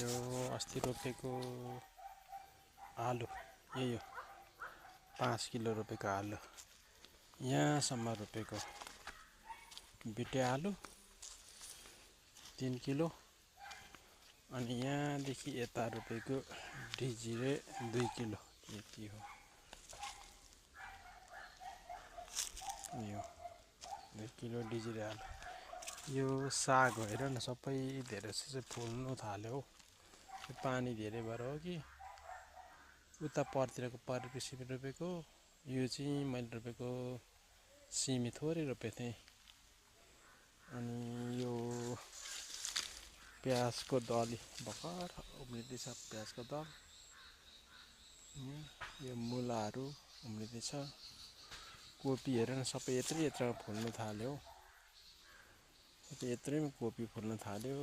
यो अस्ति रोपेको आलु यही हो 5 किलो रोपेको आलु यहाँसम्म रोपेको बिटे आलु 3 किलो अनि यहाँदेखि यता रोपेको ढिजिरे 2 किलो यति हो यो 2 किलो ढिजिरे आलु यो साग हेर न सबै धेरै जसो फुल्नु थाल्यो हौ पानी धेरै भएर हो कि उता परतिरको परिपेसी रोपेको यो चाहिँ मैले रोपेको सिमी थोरै रोपेको थिएँ अनि यो प्याजको दली भर्खर उम्रिँदैछ प्याजको दल यो मुलाहरू उम्रिँदैछ कोपी हेर न सबै यत्रो फुल्नु थाल्यो हौ यत्रैमा कोपी फुल्न थाल्यो